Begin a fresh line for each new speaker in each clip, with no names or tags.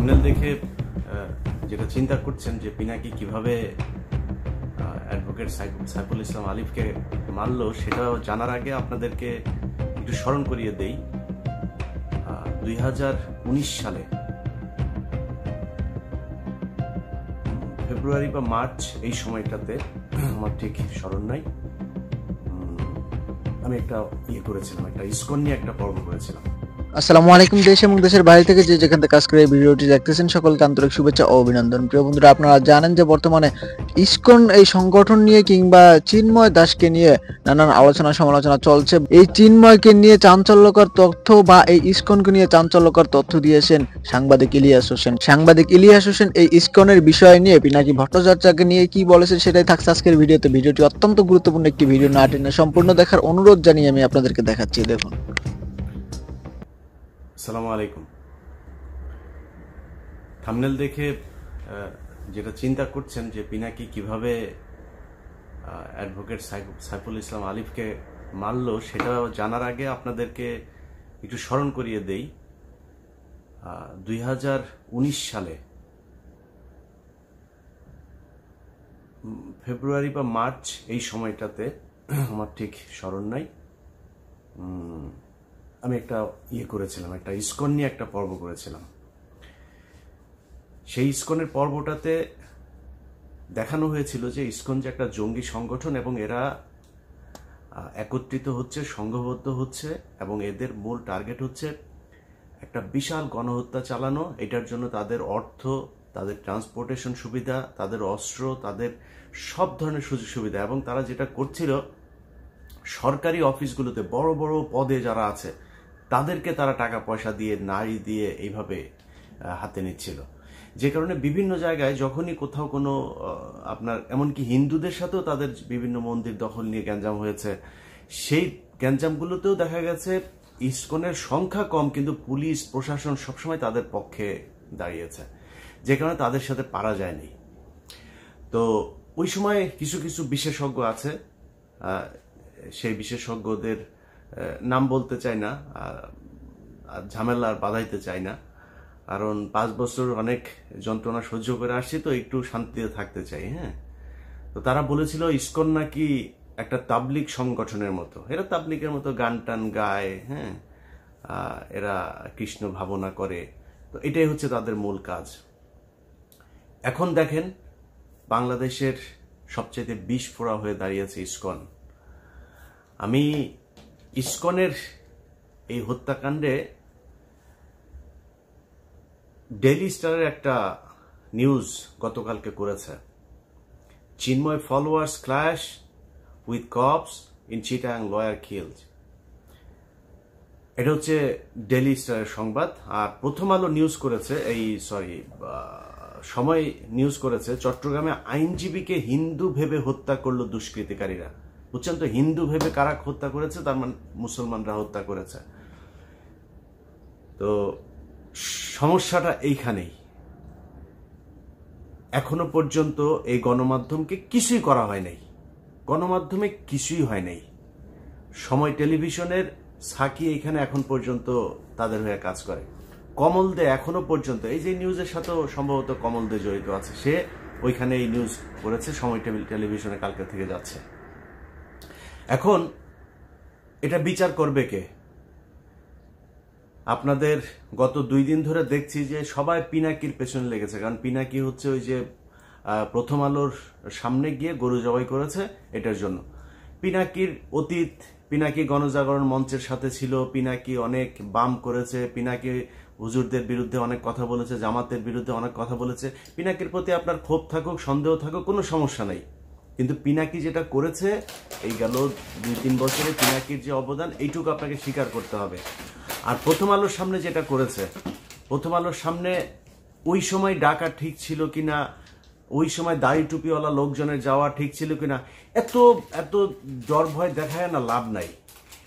Thumbnail দেখে যেটা চিন্তা করছেন যে পিনাকি কিভাবে অ্যাডভোকেট সাইফুল ইসলাম আলিফকে মারল, সেটা জানার আগে আপনাদেরকে একটু স্মরণ করিয়ে দেই। 2019 সালে ফেব্রুয়ারি বা মার্চ, এই সময়টাতে আমার ঠিক স্মরণ নাই, আমি একটা করেছিলাম, একটা ইসকন নিয়ে একটা পর্ব করেছিলাম।
আসসালামু আলাইকুম। দেশ এবং দেশের বাইরে থেকে যে যেখান থেকে কাজ করে এই ভিডিওটি দেখতেছেন সকলকে আন্তরিক শুভেচ্ছা ও অভিনন্দন। প্রিয় বন্ধুরা, আপনারা জানেন যে বর্তমানে ইসকন এই সংগঠন নিয়ে কিংবা চিন্ময় দাসকে নিয়ে নানান আলোচনা সমালোচনা চলছে। এই চিন্ময়কে নিয়ে চাঞ্চল্যকর তথ্য বা এই ইসকনকে নিয়ে চাঞ্চল্যকর তথ্য দিয়েছেন সাংবাদিক ইলিয়াস হোসেন। সাংবাদিক ইলিয়াস হোসেন এই ইসকনের বিষয় নিয়ে পিনাকি ভট্টাচার্যকে নিয়ে কি বলেছেন সেটাই থাকছে আজকের ভিডিওতে। ভিডিওটি অত্যন্ত গুরুত্বপূর্ণ একটি ভিডিও, না টেনে সম্পূর্ণ দেখার অনুরোধ জানিয়ে আমি আপনাদেরকে দেখাচ্ছি। দেখুন।
আসসালামু আলাইকুম। থাম্বনেল দেখে যেটা চিন্তা করছেন যে পিনাকি কিভাবে অ্যাডভোকেট সাইফুল ইসলাম আলিফকে মারল, সেটা জানার আগে আপনাদেরকে একটু স্মরণ করিয়ে দেই। 2019 সালে ফেব্রুয়ারি বা মার্চ, এই সময়টাতে আমার ঠিক স্মরণ নাই, আমি একটা করেছিলাম, একটা ইসকন নিয়ে একটা পর্ব করেছিলাম। সেই ইসকনের পর্বটাতে দেখানো হয়েছিল যে ইসকন যে একটা জঙ্গি সংগঠন এবং এরা একত্রিত হচ্ছে, সংঘবদ্ধ হচ্ছে এবং এদের মূল টার্গেট হচ্ছে একটা বিশাল গণহত্যা চালানো। এটার জন্য তাদের অর্থ, তাদের ট্রান্সপোর্টেশন সুবিধা, তাদের অস্ত্র, তাদের সব ধরনের সুযোগ সুবিধা, এবং তারা যেটা করছিল সরকারি অফিসগুলোতে বড় বড় পদে যারা আছে তাদেরকে তারা টাকা পয়সা দিয়ে, নারী দিয়ে এইভাবে হাতে নিচ্ছিল। যে কারণে বিভিন্ন জায়গায় যখনই কোথাও কোনো আপনার এমনকি হিন্দুদের সাথেও তাদের বিভিন্ন মন্দির দখল নিয়ে গ্যাঞ্জাম হয়েছে, সেই গ্যাঞ্জামগুলোতেও দেখা গেছে ইসকনের সংখ্যা কম, কিন্তু পুলিশ প্রশাসন সবসময় তাদের পক্ষে দাঁড়িয়েছে, যে কারণে তাদের সাথে পারা যায়নি। তো ওই সময় কিছু কিছু বিশেষজ্ঞ আছে, সেই বিশেষজ্ঞদের নাম বলতে চাই না, আর ঝামেলা বাধাইতে চাই না, কারণ 5 বছর অনেক যন্ত্রণা সহ্য করে আসছি, তো একটু শান্তিতে থাকতে চাই। হ্যাঁ, তো তারা বলেছিল ইসকন নাকি একটা তাবলিগ সংগঠনের মতো, এরা তাবলিগের মতো গান টান গায়, হ্যাঁ, এরা কৃষ্ণ ভাবনা করে, তো এটাই হচ্ছে তাদের মূল কাজ। এখন দেখেন বাংলাদেশের সবচেয়ে বিস্ফোরা হয়ে দাঁড়িয়েছে ইসকন। আমি ইসকনের এই হত্যাকাণ্ডে ডেইলি স্টারের একটা নিউজ গতকালকে করেছে, Chinmoy followers clash with cops in Chittagong, lawyer killed. এটা হচ্ছে ডেইলি স্টারের সংবাদ। আর প্রথম আলো নিউজ করেছে, সময় নিউজ করেছে, চট্টগ্রামে আইনজীবীকে হিন্দু ভেবে হত্যা করলো দুষ্কৃতিকারীরা। বুঝছেন তো, হিন্দু ভেবে কারা হত্যা করেছে, তার মানে মুসলমানরা হত্যা করেছে। তো সমস্যাটা এইখানেই, এখনো পর্যন্ত এই গণমাধ্যমকে কিছুই করা হয় নাই, গণমাধ্যমে কিছুই হয় নাই। সময় টেলিভিশনের সাকি এইখানে এখন পর্যন্ত তাদের হয়ে কাজ করে। কমল দে এখনো পর্যন্ত, এই যে নিউজের সাথেও সম্ভবত কমল দে জড়িত আছে, সে ওইখানে এই নিউজ করেছে, সময় টেলিভিশনে কালকে থেকে যাচ্ছে। এখন এটা বিচার করবে কে? আপনাদের গত 2 দিন ধরে দেখছি যে সবাই পিনাকির পেছনে লেগেছে, কারণ পিনাকি হচ্ছে ওই যে প্রথম আলোর সামনে গিয়ে গরু জবাই করেছে, এটার জন্য। পিনাকির অতীত, পিনাকি গণজাগরণ মঞ্চের সাথে ছিল, পিনাকি অনেক বাম করেছে, পিনাকি হুজুরদের বিরুদ্ধে অনেক কথা বলেছে, জামাতের বিরুদ্ধে অনেক কথা বলেছে। পিনাকির প্রতি আপনার ক্ষোভ থাকুক, সন্দেহ থাকুক, কোনো সমস্যা নাই, কিন্তু পিনাকি যেটা করেছে এই গেল 2-3 বছরে, পিনাকির যে অবদান এইটুকু আপনাকে স্বীকার করতে হবে। আর প্রথম আলোর সামনে যেটা করেছে, প্রথম আলোর সামনে ওই সময় ডাকা ঠিক ছিল কিনা, ওই সময় দাড়ি টুপিওয়ালা লোকজনের যাওয়া ঠিক ছিল কিনা, এত এত ডর ভয় দেখায় না, লাভ নাই।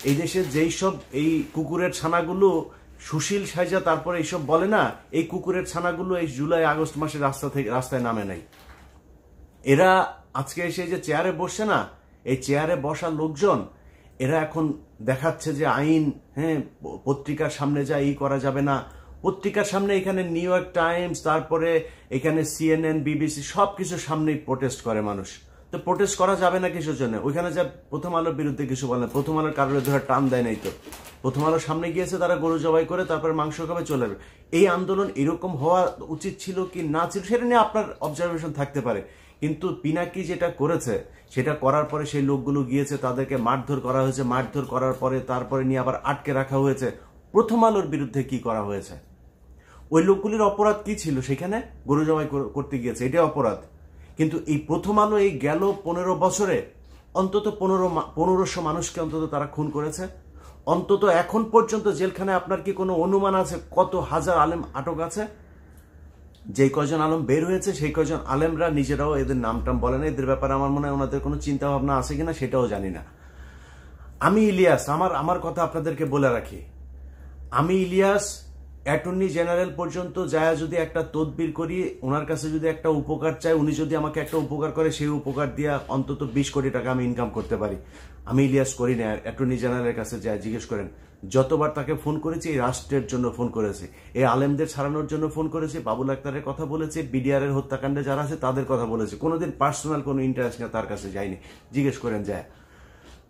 এই দেশের যেই সব এই কুকুরের ছানাগুলো সুশীল সাইজা তারপরে এইসব বলে না, এই কুকুরের ছানাগুলো এই জুলাই আগস্ট মাসে রাস্তায় নামে নাই। এরা আজকে এসে যে চেয়ারে বসছে না, এই চেয়ারে বসা লোকজন এরা এখন দেখাচ্ছে যে আইন, হ্যাঁ, পত্রিকার সামনে যা এই করা যাবে না, পত্রিকার সামনে এখানে নিউ ইয়র্ক টাইমস, তারপরে এখানে CNN, BBC সবকিছুর সামনেই প্রোটেস্ট করে মানুষ। তো প্রোটেস্ট করা যাবে না কিসের জন্য? ওইখানে যা প্রথম আলোর বিরুদ্ধে কিছু বলে না, প্রথম আলোর কারোর ধরে টান দেয় নাই তো। প্রথম আলোর সামনে গিয়েছে, তারা গরু জবাই করে তারপরে মাংস খাবে, চলে যাবে। এই আন্দোলন এরকম হওয়া উচিত ছিল কি না ছিল সেটা নিয়ে আপনার অবজারভেশন থাকতে পারে, কিন্তু পিনাকি যেটা করেছে সেটা করার পরে সেই লোকগুলো গিয়েছে, তাদেরকে মারধর করা হয়েছে, মারধর করার পরে তারপরে নিয়ে আবার আটকে রাখা হয়েছে। প্রথম আলোর বিরুদ্ধে কি করা হয়েছে? ওই লোকগুলির অপরাধ কি ছিল? সেখানে গরু জবাই করতে গিয়েছে, এটা অপরাধ। কিন্তু এই প্রথম আলো এই গেল 15 বছরে অন্তত 1500 মানুষকে অন্তত তারা খুন করেছে। অন্তত এখন পর্যন্ত জেলখানায় আপনার কি কোনো অনুমান আছে কত হাজার আলেম আটক আছে? যেই কয়জন আলেম বের হয়েছে সেই কয়জন আলেমরা নিজেরাও এদের নামটাম বলে না। এদের ব্যাপারে আমার মনে হয় ওনাদের কোনো চিন্তা ভাবনা আছে কিনা সেটাও জানি না। আমি ইলিয়াস, আমার কথা আপনাদেরকে বলে রাখি, আমি ইলিয়াস অ্যাটর্নি জেনারেল পর্যন্ত যায় যদি একটা তদবির করি, ওনার কাছে যদি একটা উপকার চাই, উনি যদি আমাকে একটা উপকার করে, সেই উপকার দিয়ে অন্তত 20 কোটি টাকা আমি ইনকাম করতে পারি। আমি ইলিয়াস করি না। অ্যাটর্নি জেনারেলের কাছে যায় জিজ্ঞেস করেন, যতবার তাকে ফোন করেছি এই রাষ্ট্রের জন্য ফোন করেছি, এই আলেমদের ছাড়ানোর জন্য ফোন করেছি, বাবুল আক্তারের কথা বলেছি, BDR এর হত্যাকাণ্ডে যারা আছে তাদের কথা বলেছি, কোনোদিন পার্সোনাল কোনো ইন্টারেস্ট নিয়ে তার কাছে যায়নি। জিজ্ঞেস করেন যায়।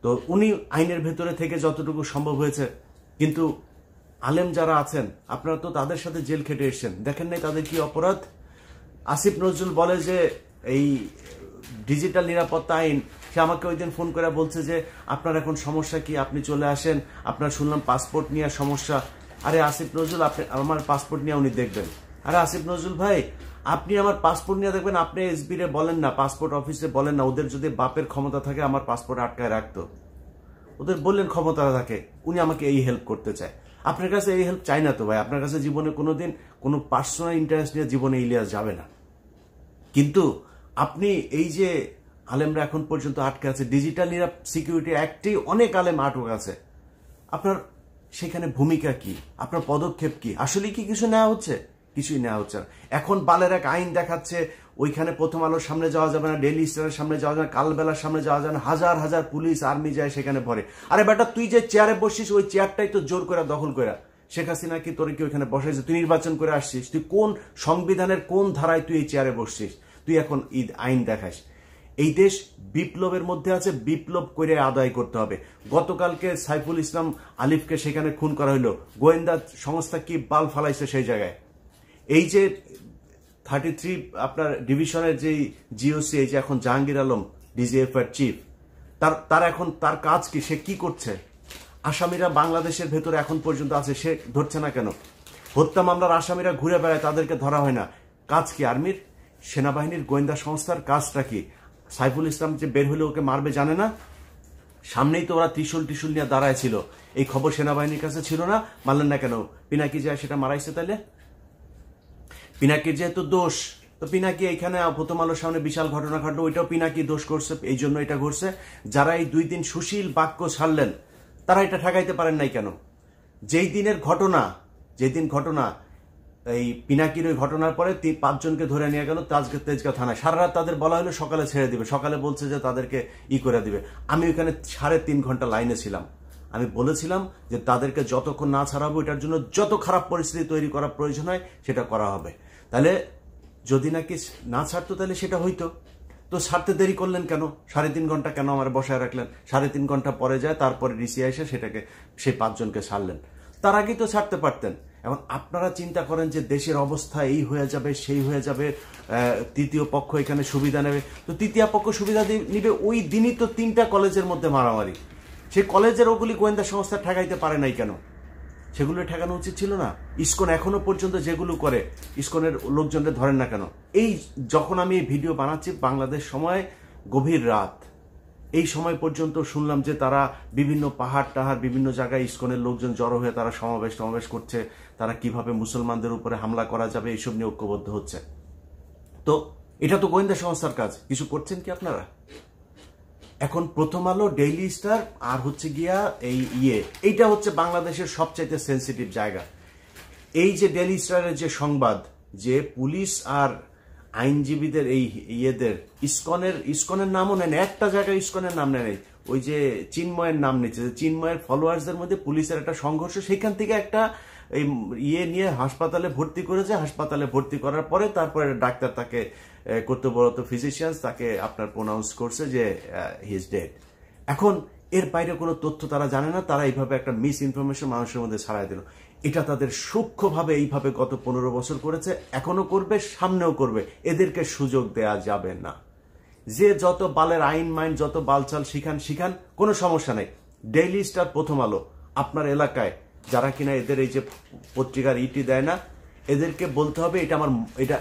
তো উনি আইনের ভেতরে থেকে যতটুকু সম্ভব হয়েছে, কিন্তু আলেম যারা আছেন আপনারা তো তাদের সাথে জেল খেটে এসছেন, দেখেন নাই তাদের কি অপরাধ? আসিফ নজরুল বলে যে এই ডিজিটাল নিরাপত্তা আইন, সে আমাকে ওই দিন ফোন করে বলছে যে আপনার এখন সমস্যা কি, আপনি চলে আসেন, আপনার শুনলাম পাসপোর্ট নিয়ে সমস্যা। আরে আসিফ নজরুল, আপনি আমার পাসপোর্ট নিয়ে উনি দেখবেন। আরে আসিফ নজরুল ভাই, আপনি আমার পাসপোর্ট নিয়ে দেখবেন, আপনি SB রে বলেন না, পাসপোর্ট অফিসে বলেন না, ওদের যদি বাপের ক্ষমতা থাকে আমার পাসপোর্ট আটকায় রাখতো। ওদের বললেন ক্ষমতা থাকে, উনি আমাকে এই হেল্প করতে চায়। আপনার কাছে এই হেল্প চাই না তো ভাই, আপনার কাছে জীবনে কোনোদিন কোনো পার্সোনাল ইন্টারেস্ট নিয়ে জীবনে ইলিয়াস যাবে না। কিন্তু আপনি এই যে আলেমরা এখন পর্যন্ত আটকে আছে, ডিজিটাল সিকিউরিটি অ্যাক্টেই অনেক আলেম আটক আছে, আপনার সেখানে ভূমিকা কি? আপনার পদক্ষেপ কি? আসলে কি কিছু নেওয়া হচ্ছে? কিছুই নেওয়া হচ্ছে না। এখন বালের এক আইন দেখাচ্ছে, ওইখানে প্রথম আলোর সামনে যাওয়া যাবে না, ডেইলি স্টারের সামনে যাওয়া যাবে না, কালবেলার সামনে যাওয়া যাবে না, হাজার হাজার পুলিশ আর্মি যায় সেখানে ভরে। আরে বেটা, তুই যে চেয়ারে বসছিস ওই চেয়ারটাই তো জোর করে দখল করে। শেখ হাসিনা কি তোর কি ওইখানে বসাইছে? তুই নির্বাচন করে আসছিস, তুই কোন সংবিধানের কোন ধারায় তুই এই চেয়ারে বসছিস? তুই এখন আইন দেখাস। এই দেশ বিপ্লবের মধ্যে আছে, বিপ্লব করে আদায় করতে হবে। গতকালকে সাইফুল ইসলাম আলিফকে সেখানে খুন করা হলো, গোয়েন্দা সংস্থা কি বাল ফালাইছে সেই জায়গায়। এই যে 33 আপনার ডিভিশনের যে GOC, এই যে এখন জাহাঙ্গীর আলম DGF এর চিফ, তার এখন তার কাজ কি? সে কি করছে? আসামিরা বাংলাদেশের ভেতরে এখন পর্যন্ত আছে, সে ধরছে না কেন? হত্যা মামলার আসামিরা ঘুরে বেড়ায়, তাদেরকে ধরা হয় না। কাজ কি আর্মির, সেনাবাহিনীর, গোয়েন্দা সংস্থার কাজটা কি? সাইফুল ইসলাম যে বের হলে ওকে মারবে জানে না? সামনেই তো ওরা ত্রিশূল নিয়ে দাঁড়ায় ছিল, এই খবর সেনাবাহিনীর কাছে ছিল না, মারলেন না কেন? পিনাকি যায় সেটা মারাইছে, তাইলে পিনাকির যেহেতু দোষ, তো পিনাকি এখানে প্রথম আলোর সামনে বিশাল ঘটনা ঘটলো, ওইটাও পিনাকি দোষ করছে, এই জন্য এটা ঘটছে। যারা এই 2 দিন সুশীল বাক্য ছাড়লেন তারা এটা ঠেকাইতে পারেন নাই কেন? যেই দিন ঘটনা এই পিনাকির ওই ঘটনার পরে 5 জনকে ধরে নিয়ে গেল তেজগাঁও থানায়। সারা রাত তাদের বলা হলো সকালে ছেড়ে দিবে, সকালে বলছে যে তাদেরকে করে দিবে। আমি ওইখানে 3.5 ঘন্টা লাইনে ছিলাম। আমি বলেছিলাম যে তাদেরকে যতক্ষণ না ছাড়াবো, এটার জন্য যত খারাপ পরিস্থিতি তৈরি করা প্রয়োজন হয় সেটা করা হবে। তাহলে যদি নাকি না ছাড়তো তাহলে সেটা হইতো। তো ছাড়তে দেরি করলেন কেন? 3.5 ঘন্টা কেন আমার বসায় রাখলেন? 3.5 ঘন্টা পরে যায়, তারপরে ডিসি এসে সেটাকে সেই 5 জনকে ছাড়লেন। তার আগেই তো ছাড়তে পারতেন। এখন আপনারা চিন্তা করেন যে দেশের অবস্থা এই হয়ে যাবে, সেই হয়ে যাবে, তৃতীয় পক্ষ এখানে সুবিধা নেবে। তো তৃতীয় পক্ষ সুবিধা নিবে, ওই দিনই তো 3টা কলেজের মধ্যে মারামারি। সেই কলেজের ওগুলি গোয়েন্দা সংস্থা ঠেকাইতে পারে নাই কেন? সেগুলো ঠেকানো উচিত ছিল না? ইসকন এখনো পর্যন্ত যেগুলো করে, ইসকনের লোকজনদের ধরেন না কেন? এই যখন আমি এই ভিডিও বানাচ্ছি বাংলাদেশ সময় গভীর রাত, এই সময় পর্যন্ত শুনলাম যে তারা বিভিন্ন পাহাড় বিভিন্ন জায়গায় ইসকনের লোকজন জড়ো হয়ে তারা সমাবেশ করছে, তারা কিভাবে মুসলমানদের উপরে হামলা করা যাবে এইসব নিয়ে ঐক্যবদ্ধ হচ্ছে। তো এটা তো গোয়েন্দা সংস্থার কাজ, কিছু করছেন কি আপনারা? এখন প্রথম আলো, ডেইলি স্টার আর হচ্ছে গিয়া এইটা হচ্ছে বাংলাদেশের সবচাইতে সেন্সিটিভ জায়গা। এই যে ডেইলি স্টারের যে সংবাদ যে পুলিশ আর আইনজীবীদের এই ইসকনের নামও নেন, একটা জায়গায় ইসকনের নাম নেই, ওই যে চিন্ময়ের নাম নিচ্ছে, চিন্ময়ের ফলোয়ার্সদের মধ্যে পুলিশের একটা সংঘর্ষ, সেখান থেকে একটা এই ইয়ে নিয়ে হাসপাতালে ভর্তি করেছে। হাসপাতালে ভর্তি করার পরে তারপরে ডাক্তার তাকে কর্তব্যরত ফিজিশিয়ানস তাকে আপনার প্রোনাউন্স করছে যে হি ইজ ডেড। এখন এর বাইরে কোনো তথ্য তারা জানে না, তারা এইভাবে একটা মিস ইনফরমেশন মানুষের মধ্যে ছড়াই দিল। এটা তাদের সূক্ষ্মভাবে এইভাবে গত 15 বছর করেছে, এখনো করবে, সামনেও করবে। এদেরকে সুযোগ দেয়া যাবে না। যে যত বালের আইন মাইন যত বালচাল শিখান, কোনো সমস্যা নেই। ডেইলি স্টার, প্রথম আলো, আপনার এলাকায় যারা কিনা এদের এই যে পত্রিকার ইটি দেয় না, এদেরকে বলতে হবে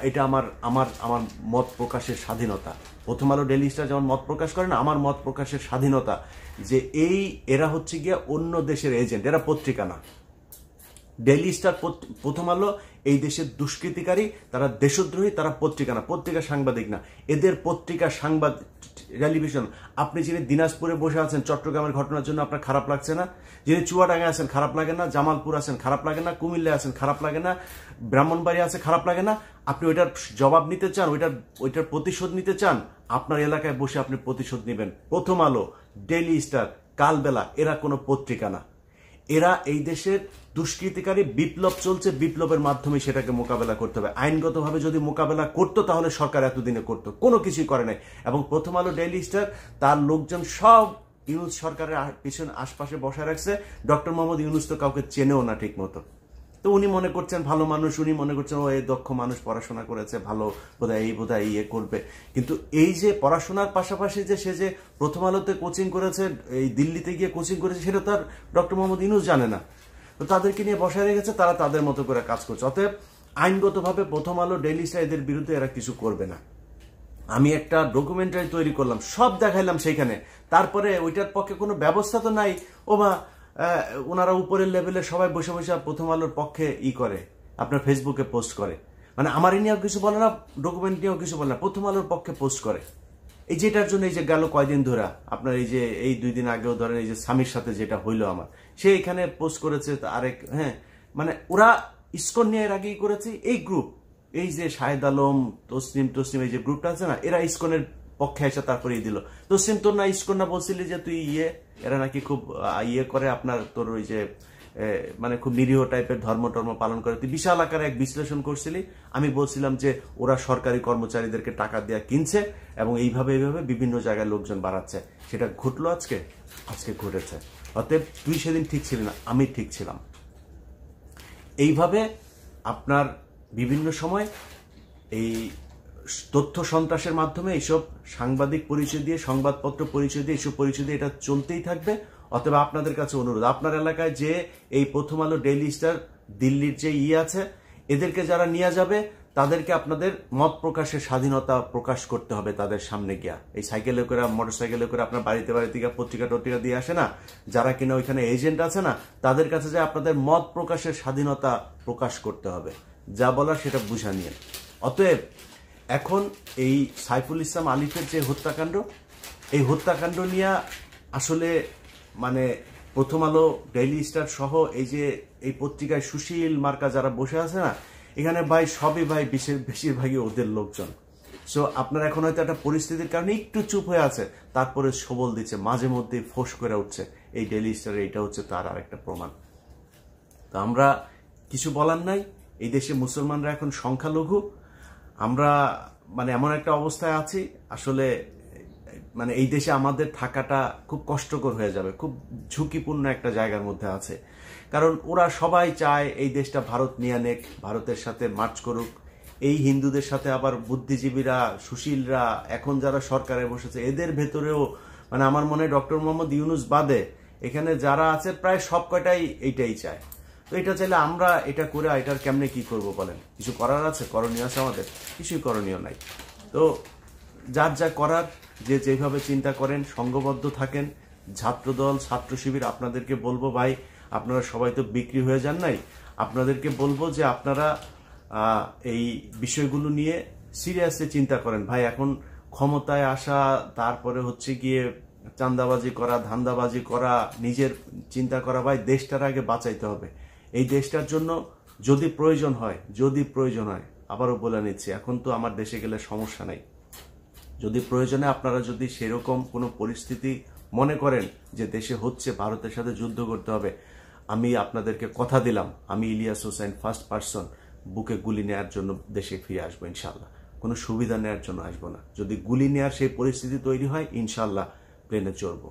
এটা আমার মত প্রকাশের স্বাধীনতা। প্রথম আলো, ডেইলি স্টার যেমন মত প্রকাশ করে না, আমার মত প্রকাশের স্বাধীনতা। যে এরা হচ্ছে গিয়া অন্য দেশের এজেন্ট, এরা পত্রিকা না। ডেইলি স্টার, প্রথম আলো এই দেশের দুষ্কৃতিকারী, তারা দেশদ্রোহী, তারা পত্রিকা না, পত্রিকা সাংবাদিক না। এদের পত্রিকা সাংবাদিক টেলিভিশন। আপনি যিনি দিনাজপুরে বসে আছেন চট্টগ্রামের ঘটনার জন্য আপনার খারাপ লাগছে না? যিনি চুয়াডাঙ্গায় আছেন খারাপ লাগে না? জামালপুর আছেন খারাপ লাগে না? কুমিল্লায় আছেন খারাপ লাগে না? ব্রাহ্মণবাড়ি আছে খারাপ লাগে না? আপনি ওইটার জবাব নিতে চান, ওইটার প্রতিশোধ নিতে চান, আপনার এলাকায় বসে আপনি প্রতিশোধ নেবেন। প্রথম আলো, ডেইলি স্টার, কালবেলা, এরা কোনো পত্রিকা না। এরা এই দেশের দুষ্কৃতিকারী। বিপ্লব চলছে, বিপ্লবের মাধ্যমে সেটাকে মোকাবেলা করতে হবে। আইনগতভাবে যদি মোকাবেলা করতো তাহলে সরকার এতদিনে করতো, কোনো কিছুই করে নাই। এবং প্রথম আলো, ডেইলি স্টার, তার লোকজন সব ইউনূস সরকারের পিছনে আশপাশে বসায় রাখছে। ডক্টর মোহাম্মদ ইউনূস তো কাউকে চেনেও না ঠিক মতো। তো উনি মনে করছেন ভালো মানুষ, উনি মনে করছেন ও এই দক্ষ মানুষ, পড়াশোনা করেছে, ভালো বোধহয় ইয়ে করবে। কিন্তু এই যে পড়াশোনার পাশাপাশি যে সে যে প্রথম আলোতে কোচিং করেছে, এই দিল্লিতে গিয়ে কোচিং করেছে, সেটা তার ডক্টর মোহাম্মদ ইউনূস জানে না। তো তাদেরকে নিয়ে বসায় রেখেছে, তারা তাদের মতো করে কাজ করছে। অতএব আইনগতভাবে প্রথম আলো, ডেইলি স্টার এদের বিরুদ্ধে এরা কিছু করবে না। আমি একটা ডকুমেন্টারি তৈরি করলাম, সব দেখাইলাম সেইখানে। তারপরে ওইটার পক্ষে কোনো ব্যবস্থা তো নাই। ওনারা উপরের লেভেলে সবাই বসে বসে প্রথম আলোর পক্ষে করে, আপনার ফেসবুকে পোস্ট করে। মানে আমার নিয়েও কিছু বলে না, ডকুমেন্ট নিয়েও কিছু বলে না, প্রথম আলোর পক্ষে পোস্ট করে। এই যেটার জন্য এই যে গেল কয়দিন ধরে আপনার এই 2 দিন আগেও ধরেন এই যে স্বামীর সাথে যেটা হইলো আমার, সে এখানে পোস্ট করেছে আরেক। মানে ওরা ইসকন নিয়ে এর আগেই করেছে। এই গ্রুপ, এই যে শাহেদ আলম, তসলিম এই যে গ্রুপটা আছে না, এরা ইসকনের পক্ষে এসে তারপরে দিল। তসলিম, তোর না ইসকন না বলছিলি যে তুই এরা নাকি খুব করে, আপনার তোর ওই যে মানে খুব নিরীহ টাইপের ধর্ম পালন করে, তুই বিশাল আকারে এক বিশ্লেষণ করছিলি। আমি বলছিলাম যে ওরা সরকারি কর্মচারীদেরকে টাকা দেওয়া কিনছে এবং এইভাবে বিভিন্ন জায়গায় লোকজন বাড়াচ্ছে। সেটা ঘটলো আজকে ঘটেছে। অতএব তুই সেদিন ঠিক ছিলি না, আমি ঠিক ছিলাম। এইভাবে আপনার বিভিন্ন সময় এই তথ্য সন্ত্রাসের মাধ্যমে এইসব সাংবাদিক পরিচয় দিয়ে, সংবাদপত্র পরিচয় দিয়ে, এইসব পরিচয় দিয়ে এটা চলতেই থাকবে। অথবা আপনাদের কাছে অনুরোধ, আপনার এলাকায় যে এই প্রথম আলো, ডেইলি স্টার, দিল্লির যে আছে, এদেরকে যারা নিয়ে যাবে তাদেরকে আপনাদের মত প্রকাশের স্বাধীনতা প্রকাশ করতে হবে তাদের সামনে গিয়া। এই সাইকেলে করে, মোটর সাইকেলে করে আপনার বাড়িতে গিয়ে পত্রিকা দিয়ে আসে না, যারা কিনা ওইখানে এজেন্ট আছে না, তাদের কাছে যে আপনাদের মত প্রকাশের স্বাধীনতা প্রকাশ করতে হবে, যা বলার সেটা বুঝা নিয়ে। অতএব এখন এই সাইফুল ইসলাম আলিফের যে হত্যাকাণ্ড, এই হত্যাকাণ্ড নিয়ে আসলে মানে প্রথম আলো, ডেইলি স্টার সহ এই পত্রিকায় সুশীল মার্কা যারা বসে আছে না, এখানে ভাই সবই বেশিরভাগই ওদের লোকজন। সো আপনার এখন হয়তো একটা পরিস্থিতির কারণে একটু চুপ হয়ে আছে, তারপরে সবল দিচ্ছে, মাঝে মধ্যে ফোঁস করে উঠছে। এই ডেইলি স্টার, এইটা হচ্ছে তার আরেকটা প্রমাণ। তো আমরা কিছু বলার নাই। এই দেশে মুসলমানরা এখন সংখ্যালঘু। আমরা মানে এমন একটা অবস্থায় আছি, আসলে মানে এই দেশে আমাদের থাকাটা খুব কষ্টকর হয়ে যাবে, খুব ঝুঁকিপূর্ণ একটা জায়গার মধ্যে আছে। কারণ ওরা সবাই চায় এই দেশটা ভারত নিয়ে নেক, ভারতের সাথে মার্চ করুক। এই হিন্দুদের সাথে আবার বুদ্ধিজীবীরা, সুশীলরা, এখন যারা সরকারে বসেছে, এদের ভেতরেও মানে আমার মনে হয় ডক্টর মোহাম্মদ ইউনূস বাদে এখানে যারা আছে প্রায় সব কয়টাই এইটাই চায়। তো এটা চাইলে আমরা এটা করে এটার কেমনে কি করব বলেন? কিছু করার আছে? করণীয় আছে আমাদের? কিছুই করণীয় নাই। তো যার যা করার, যে যেভাবে চিন্তা করেন, সংঘবদ্ধ থাকেন। ছাত্রদল, ছাত্র শিবির, আপনাদেরকে বলবো ভাই, আপনারা সবাই তো বিক্রি হয়ে যান নাই, আপনাদেরকে বলবো যে আপনারা এই বিষয়গুলো নিয়ে সিরিয়াসলি চিন্তা করেন ভাই। এখন ক্ষমতায় আসা, তারপরে হচ্ছে গিয়ে চাঁদাবাজি করা, ধান্দাবাজি করা, নিজের চিন্তা করা, ভাই দেশটার আগে বাঁচাইতে হবে। এই দেশটার জন্য যদি প্রয়োজন হয়, আবারও বলে নিচ্ছি, এখন তো আমার দেশে গেলে সমস্যা নাই, যদি প্রয়োজনে আপনারা যদি সেরকম কোনো পরিস্থিতি মনে করেন যে দেশে হচ্ছে, ভারতের সাথে যুদ্ধ করতে হবে, আমি আপনাদেরকে কথা দিলাম, আমি ইলিয়াস হোসেন ফার্স্ট পারসন বুকে গুলি নেওয়ার জন্য দেশে ফিরে আসবো ইনশাল্লাহ। কোনো সুবিধা নেওয়ার জন্য আসবো না। যদি গুলি নেওয়ার সেই পরিস্থিতি তৈরি হয়, ইনশাল্লাহ প্লেনে চড়বো।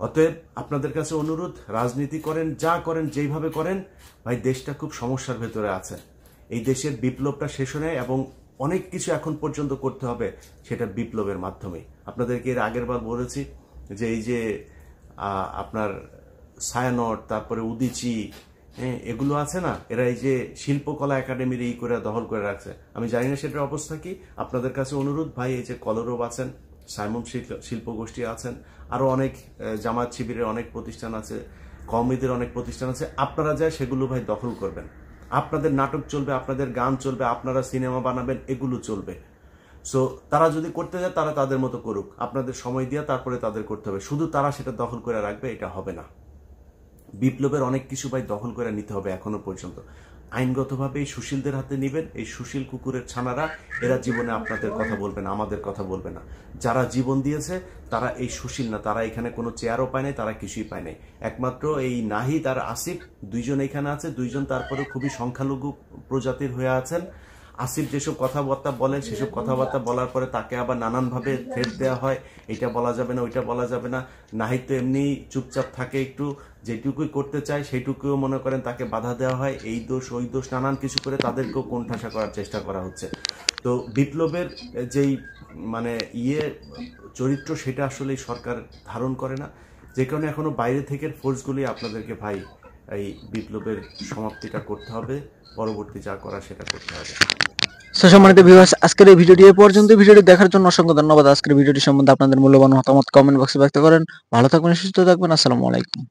অতএব আপনাদের কাছে অনুরোধ, রাজনীতি করেন, যা করেন, যেইভাবে করেন, ভাই দেশটা খুব সমস্যার ভেতরে আছে। এই দেশের বিপ্লবটা শেষ হয় এবং অনেক কিছু এখন পর্যন্ত করতে হবে, সেটা বিপ্লবের মাধ্যমে। আপনাদেরকে এর আগের বার বলেছি যে এই যে আপনার ছায়ানট, তারপরে উদীচী, এগুলো আছে না, এরা এই যে শিল্পকলা একাডেমির এই করে দখল করে রাখছে। আমি জানি না সেটার অবস্থা কি। আপনাদের কাছে অনুরোধ ভাই, এই যে কলরব আছেন, সাইমন শিল্প গোষ্ঠী আছেন, আরো অনেক জামাত শিবিরের অনেক প্রতিষ্ঠান আছে, কওমিদের অনেক প্রতিষ্ঠান আছে, আপনারা যায় সেগুলো ভাই দখল করবেন। আপনাদের নাটক চলবে, আপনাদের গান চলবে, আপনারা সিনেমা বানাবেন, এগুলো চলবে। সো তারা যদি করতে যায় তারা তাদের মতো করুক, আপনাদের সময় দিয়ে তারপরে তাদের করতে হবে। শুধু তারা সেটা দখল করে রাখবে, এটা হবে না। বিপ্লবের অনেক কিছু ভাই দখল করে নিতে হবে। এখনো পর্যন্ত আইনগতভাবে এই সুশীলদের হাতে নিবেন। এই সুশীল কুকুরের ছানারা, এরা জীবনে আপনাদের কথা বলবে না, আমাদের কথা বলবে না। যারা জীবন দিয়েছে তারা এই সুশীল না, তারা এখানে কোনো চেয়ারও পায় নাই, তারা কিছুই পায় নাই। একমাত্র এই নাহিদ আর আসিফ দুইজন এখানে আছে, দুইজন তারপরে খুবই সংখ্যালঘু প্রজাতির হয়ে আছেন। আসিফ যেসব কথাবার্তা বলেন, সেসব কথাবার্তা বলার পরে তাকে আবার নানানভাবে থ্রেট দেওয়া হয়, এটা বলা যাবে না, ওইটা বলা যাবে না। নাহিদ তো এমনি চুপচাপ থাকে, একটু যেটুকুই করতে চায় সেইটুকুও মনে করেন তাকে বাধা দেওয়া হয়। এই দোষ ওই দোষ নানান কিছু করে তাদেরকেও কোণঠাসা করার চেষ্টা করা হচ্ছে। তো বিপ্লবের যেই মানে চরিত্র, সেটা আসলে সরকার ধারণ করে না, যে কারণে এখনো বাইরে থেকে ফোর্সগুলি আপনাদেরকে ভাই এই বিপ্লবের সমাপ্তিটা করতে হবে, পরবর্তী যা করা সেটা করতে হবে।
সম্মানিত ভিউয়ার্স, আজকের এই ভিডিওটি এ পর্যন্ত। ভিডিওটি দেখার জন্য অসংখ্য ধন্যবাদ। আজকের ভিডিওটি সম্বন্ধে আপনাদের মূল্যবান মতামত কমেন্ট বক্সে ব্যক্ত করেন। ভালো থাকবেন, সুস্থ থাকবেন। আসসালামু আলাইকুম।